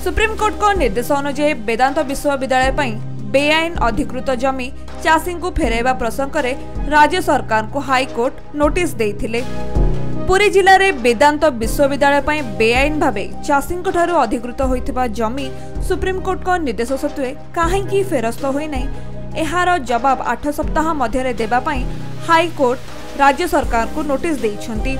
Supreme court को निर्देश अनुଯାयी वेदांत विश्वविद्यालय पर बेआईन अधिकृत जमी चाषी को फेरवा प्रसंग में राज्य सरकार को हाईकोर्ट नोटिस देथिले। पुरी जिले में वेदांत विश्वविद्यालय पर बेआईन भाव चाषी अधिकृत होइथिबा जमी सुप्रीमकोर्ट को निर्देश सत्वे कहीं फेरस्त होना यार जवाब 8 सप्ताह मध्य देवाई हाईकोर्ट राज्य सरकार को नोटिस देइछंती।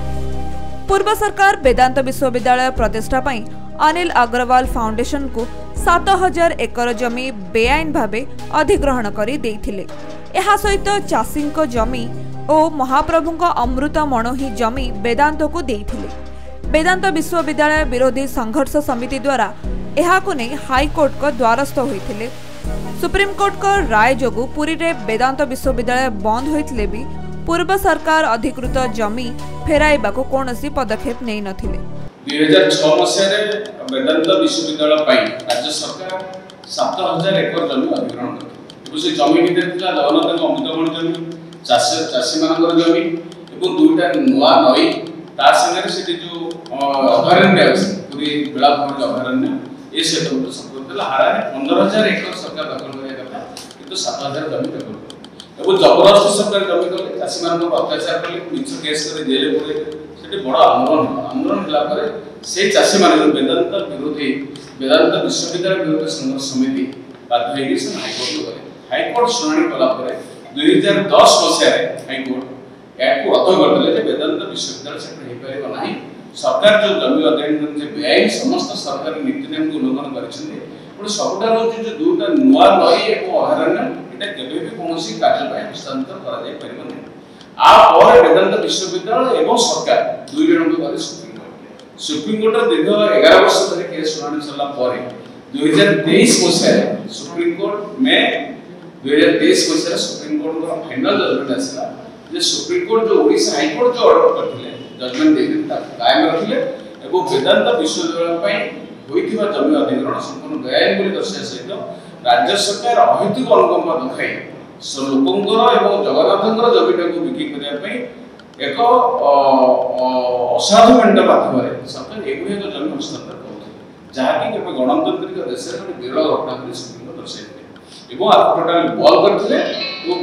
पूर्व सरकार वेदांत विश्वविद्यालय प्रतिष्ठा पर अनिल अग्रवाल फाउंडेशन को 7000 एकर जमी बेआईन भाव अधिग्रहण कर सहित चाषी जमी और महाप्रभु अमृत मणोही जमी वेदांत को देइथिले। वेदांत विश्वविद्यालय विरोधी संघर्ष समिति द्वारा यहाकु नहीं हाईकोर्ट को द्वारस्थ होइथिले। सुप्रीमकोर्ट को राय जोगु पुरी रे वेदांत विश्वविद्यालय बंद होइथिले भी पूर्व सरकार अधिकृत जमी फेराइबा को कौनसी पदक्षेप नहीं नथिले। 2006 मसीह वेदांत विश्वविद्यालय राज्य सरकार 7000 एकर जमी अधिग्रहण करते। से जमी भितर जगन्नाथ अमृतमणि जमी चाषी मान जमी और दुईटा नुआ नई संगे जो अभयारण्य अच्छी पूरी बेलाभूमि अभयारण्य ये सहित संपर्क हाराने 15000 एकर सरकार दखल करा कि 7000 जमी दखल कर जबरदस्ती सरकार जमी कले चाषी मान अत्याचार कले मिछ केस कर जेल पुरे बड़ आंदोलन है से चाषी मान वेदांत विरोधी वेदांत विश्वविद्यालय विरोधी संघर्ष समिति बाध्य हाईकोर्ट गले। हाईकोर्ट शुणाणी कलापर 2010 मसीह हाईकोर्ट या रद्द करदे वेदांत विश्वविद्यालय से हो पार सरकार जो जमी अधिग्रहण बेआईन समस्त सरकारी नीति नियम को उल्लंघन कर सबुठ जो दुईटा नुआ नई और अभयारण्य यहाँ के कौन कार्य हस्तांतर कर वेदांत विश्वविद्यालय और सरकार दुई जन को सुप्रीमकोर्ट दीर्घ 11 वर्ष धरी केस शुणाणी सरला 2023 मसीह सुप्रीमकोर्ट में 2023 मसीह सुप्रीमकोर्ट फाइनल जजमेंट आसला जे सुप्रीमकोर्ट जो ओडिशा हाईकोर्ट जो ऑर्डर करथिले जजमेंट देथिले कायम रखिले एवं वेदांत विश्वविद्यालय होइथिबा जमी अधिग्रहण संपूर्ण बेआईन बोली दर्शाया सहित राज्य सरकार अहैतुक अनुकंपा दखाई लोकंकर एवं जगन्नाथंकर जमीटा को बिक्री करने एक असाधु मेंट माध्यम सरकार एभली एक जमी हस्तांतर कर जहाँकि केवल गणतांत्रिक देश में विरल घटना सुप्रीमकोर्ट दर्शाई टोटाल बल करते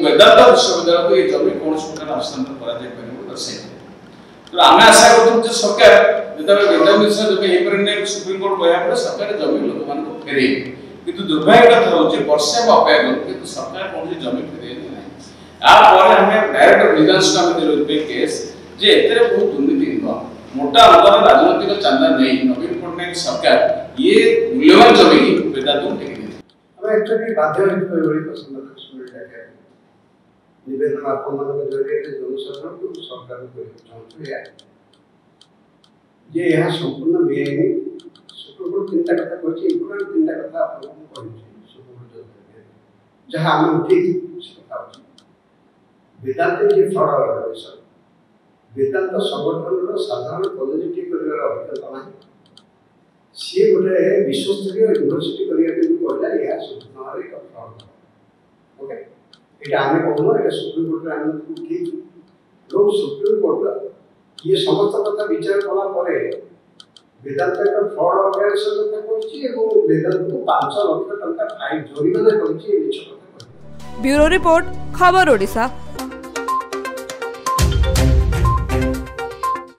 वेदांत विश्वविद्यालय को ये जमी कौन प्रकार हस्तांतर कर दर्शाई। तो आम आशा कर सरकार जो वेदांत विश्वविद्यालय सुप्रीमकोर्ट कहला सरकार जमी लोक मान फेरे किंतु दुर्भाग्य कथा होचे वर्षे अपेक्षा करूँ किंतु सरकार कौन जमी फेरे नहीं डायरेक्ट विजिलेंस दिले केस जे एतरे बहुत दुर्नीति मोटा अंतर राजनीतिक चंदा नहीं नवीन पटनायक सरकार ये मूल्यवान जमी वेदांत को टेक एक्चुअली बाध्य निवेदन आपको जरिए जनसाधारण को सरकार को ये यहाँ संपूर्ण बेआईन सुप्रीमकोर्ट 3टा कथा कहछि इम्पोर्टेंट 3टा कथा आपको कहछि सुप्रीमकोर्ट जहाँ आम उठी वेदांत जे फ्रॉड ऑर्गेनाइजेशन वेदांत संगठन साधारण पब्लिसिटी कर अभिज्ञता ना सी गोटे विश्वस्तरीय यूनिवर्सिटी कहला यह संपूर्ण एक फ्रॉड ओके ये आम कहूँ ये सुप्रीमकोर्ट आम ठीक और सुप्रीमकोर्ट ये समस्त कथा विचार कला वेदांत फ्रॉड ऑर्गेनाइजेशन कथा कहछि वेदांत को 5 लाख टंका फाइन जोरिमाना करछि। ब्यूरो रिपोर्ट खबर ओडिशा।